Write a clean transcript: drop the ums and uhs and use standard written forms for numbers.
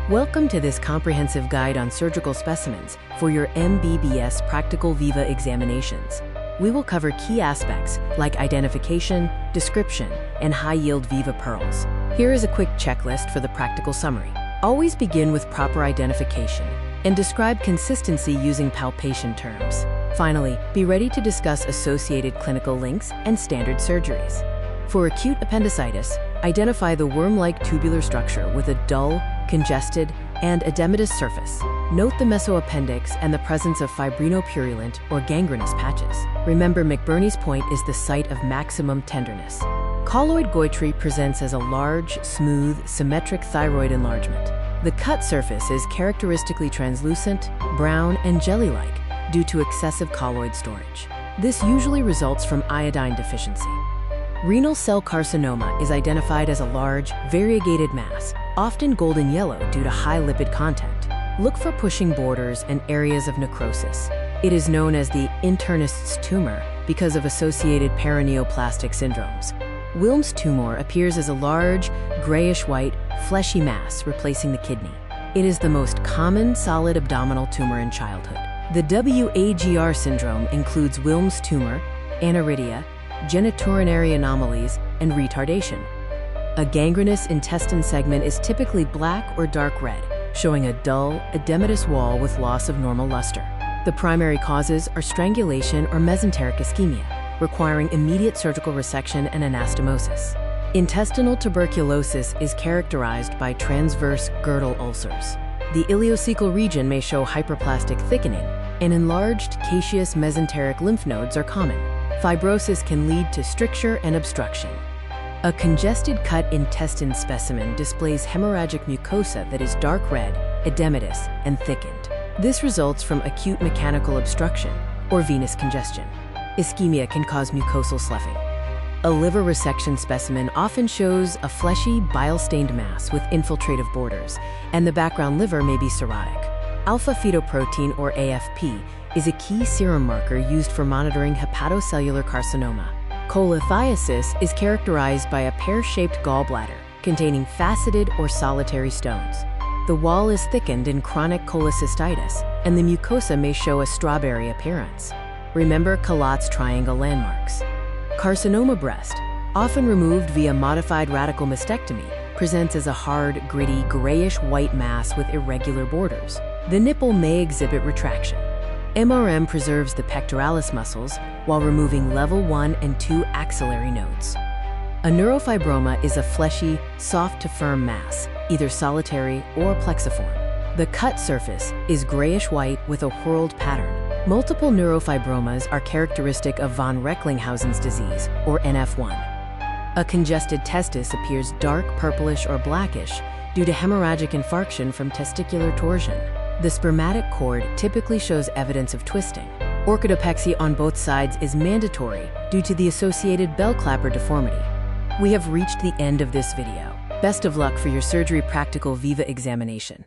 Welcome to this comprehensive guide on surgical specimens for your MBBS Practical Viva examinations. We will cover key aspects like identification, description, and high-yield Viva pearls. Here is a quick checklist for the practical summary. Always begin with proper identification and describe consistency using palpation terms. Finally, be ready to discuss associated clinical links and standard surgeries. For acute appendicitis, identify the worm-like tubular structure with a dull, congested, and edematous surface. Note the mesoappendix and the presence of fibrinopurulent or gangrenous patches. Remember, McBurney's point is the site of maximum tenderness. Colloid goitry presents as a large, smooth, symmetric thyroid enlargement. The cut surface is characteristically translucent, brown, and jelly-like due to excessive colloid storage. This usually results from iodine deficiency. Renal cell carcinoma is identified as a large, variegated mass, often golden yellow due to high lipid content. Look for pushing borders and areas of necrosis. It is known as the internist's tumor because of associated paraneoplastic syndromes. Wilms tumor appears as a large, grayish-white, fleshy mass replacing the kidney. It is the most common solid abdominal tumor in childhood. The WAGR syndrome includes Wilms tumor, aniridia, genitourinary anomalies, and retardation. A gangrenous intestine segment is typically black or dark red, showing a dull, edematous wall with loss of normal luster. The primary causes are strangulation or mesenteric ischemia, requiring immediate surgical resection and anastomosis. Intestinal tuberculosis is characterized by transverse girdle ulcers. The ileocecal region may show hyperplastic thickening, and enlarged caseous mesenteric lymph nodes are common. Fibrosis can lead to stricture and obstruction. A congested cut intestine specimen displays hemorrhagic mucosa that is dark red, edematous, and thickened. This results from acute mechanical obstruction or venous congestion. Ischemia can cause mucosal sloughing. A liver resection specimen often shows a fleshy, bile-stained mass with infiltrative borders, and the background liver may be cirrhotic. Alpha-fetoprotein, or AFP, is a key serum marker used for monitoring hepatocellular carcinoma. Cholelithiasis is characterized by a pear-shaped gallbladder containing faceted or solitary stones. The wall is thickened in chronic cholecystitis, and the mucosa may show a strawberry appearance. Remember Collat's triangle landmarks. Carcinoma breast, often removed via modified radical mastectomy, presents as a hard, gritty, grayish-white mass with irregular borders. The nipple may exhibit retraction. MRM preserves the pectoralis muscles while removing level 1 and 2 axillary nodes. A neurofibroma is a fleshy, soft to firm mass, either solitary or plexiform. The cut surface is grayish-white with a whorled pattern. Multiple neurofibromas are characteristic of von Recklinghausen's disease, or NF1. A congested testis appears dark purplish or blackish due to hemorrhagic infarction from testicular torsion. The spermatic cord typically shows evidence of twisting. Orchidopexy on both sides is mandatory due to the associated bell clapper deformity. We have reached the end of this video. Best of luck for your surgery practical Viva examination.